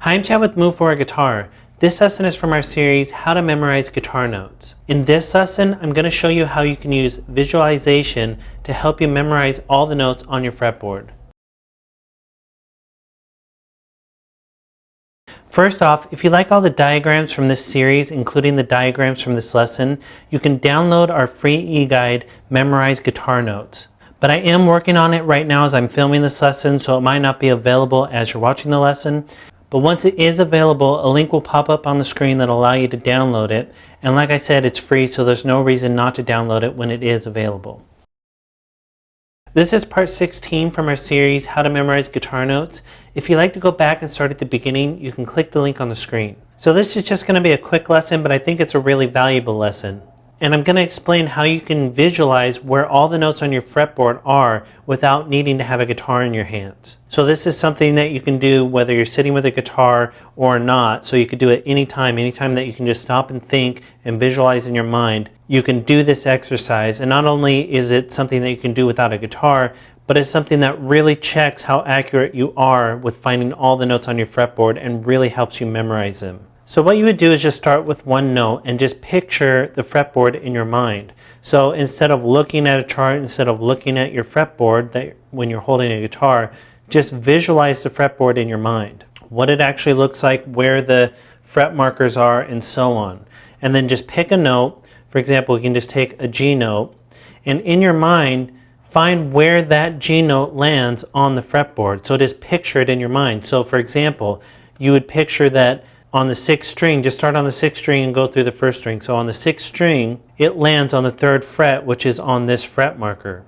Hi, I'm Chad with Move For a Guitar. This lesson is from our series, How to Memorize Guitar Notes. In this lesson, I'm going to show you how you can use visualization to help you memorize all the notes on your fretboard. First off, if you like all the diagrams from this series, including the diagrams from this lesson, you can download our free e-guide, Memorize Guitar Notes. But I am working on it right now as I'm filming this lesson, so it might not be available as you're watching the lesson. But once it is available, a link will pop up on the screen that will allow you to download it. And like I said, it's free, so there's no reason not to download it when it is available. This is part 16 from our series, How to Memorize Guitar Notes. If you'd like to go back and start at the beginning, you can click the link on the screen. So this is just going to be a quick lesson, but I think it's a really valuable lesson. And I'm going to explain how you can visualize where all the notes on your fretboard are without needing to have a guitar in your hands. So this is something that you can do whether you're sitting with a guitar or not. So you could do it anytime that you can just stop and think and visualize in your mind. You can do this exercise, and not only is it something that you can do without a guitar, but it's something that really checks how accurate you are with finding all the notes on your fretboard and really helps you memorize them. So what you would do is just start with one note and just picture the fretboard in your mind. So instead of looking at a chart, instead of looking at your fretboard when you're holding a guitar, just visualize the fretboard in your mind. What it actually looks like, where the fret markers are, and so on. And then just pick a note. For example, you can just take a G note, and in your mind, find where that G note lands on the fretboard. So just picture it in your mind. So for example, you would picture that on the 6th string, just start on the 6th string and go through the 1st string. So on the 6th string, it lands on the 3rd fret, which is on this fret marker.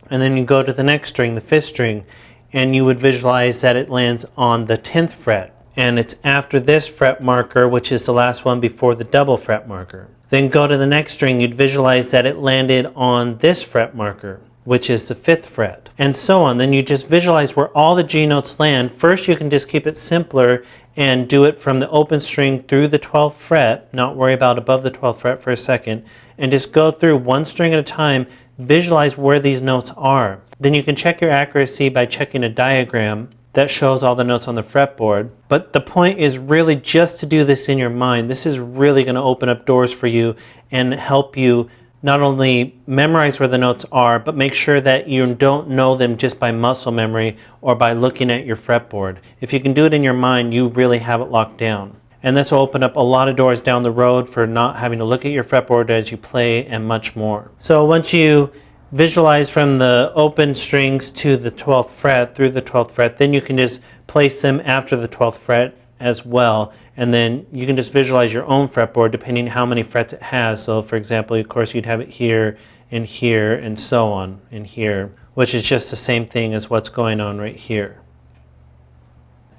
And then you go to the next string, the 5th string, and you would visualize that it lands on the 10th fret. And it's after this fret marker, which is the last one before the double fret marker. Then go to the next string, you'd visualize that it landed on this fret marker, which is the 5th fret, and so on. Then you just visualize where all the G notes land. First, you can just keep it simpler and do it from the open string through the 12th fret, not worry about above the 12th fret for a second, and just go through one string at a time, visualize where these notes are. Then you can check your accuracy by checking a diagram that shows all the notes on the fretboard. But the point is really just to do this in your mind. This is really going to open up doors for you and help you not only memorize where the notes are, but make sure that you don't know them just by muscle memory or by looking at your fretboard. If you can do it in your mind, you really have it locked down. And this will open up a lot of doors down the road for not having to look at your fretboard as you play and much more. So once you visualize from the open strings to the 12th fret, through the 12th fret, then you can just place them after the 12th fret as well. And then you can just visualize your own fretboard depending how many frets it has. So for example, of course, you'd have it here and so on in here, which is just the same thing as what's going on right here.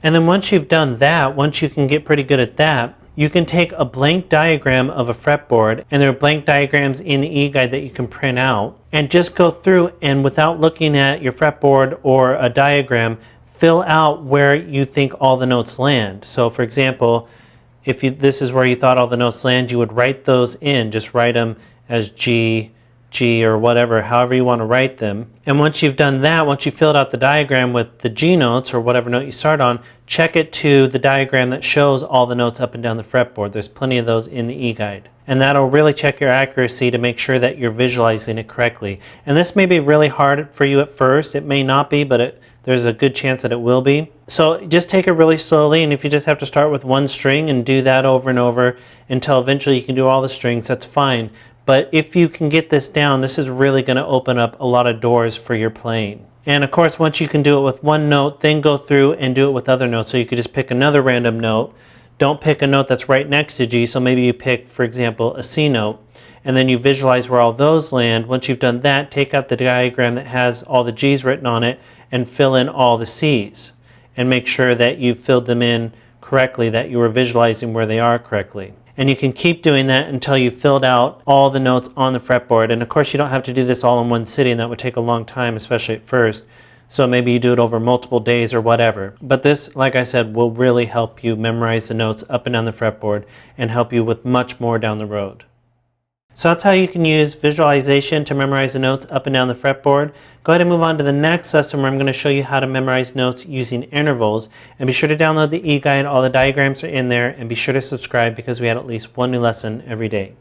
And then once you've done that, once you can get pretty good at that, you can take a blank diagram of a fretboard, and there are blank diagrams in the e-guide that you can print out, and just go through and without looking at your fretboard or a diagram, fill out where you think all the notes land. So for example, if this is where you thought all the notes land, you would write those in. Just write them as G, G, or whatever, however you want to write them. And once you've done that, once you filled out the diagram with the G notes or whatever note you start on, check it to the diagram that shows all the notes up and down the fretboard. There's plenty of those in the e-guide. And that'll really check your accuracy to make sure that you're visualizing it correctly. And this may be really hard for you at first. It may not be, but there's a good chance that it will be. So just take it really slowly, and if you just have to start with one string and do that over and over until eventually you can do all the strings, that's fine. But if you can get this down, this is really going to open up a lot of doors for your playing. And of course, once you can do it with one note, then go through and do it with other notes. So you could just pick another random note. Don't pick a note that's right next to G. So maybe you pick, for example, a C note, and then you visualize where all those land. Once you've done that, take out the diagram that has all the G's written on it and fill in all the C's. And make sure that you've filled them in correctly, that you are visualizing where they are correctly. And you can keep doing that until you've filled out all the notes on the fretboard. And of course, you don't have to do this all in one sitting. That would take a long time, especially at first. So maybe you do it over multiple days or whatever. But this, like I said, will really help you memorize the notes up and down the fretboard and help you with much more down the road. So that's how you can use visualization to memorize the notes up and down the fretboard. Go ahead and move on to the next lesson where I'm going to show you how to memorize notes using intervals. And be sure to download the e-guide. All the diagrams are in there. And be sure to subscribe because we add at least one new lesson every day.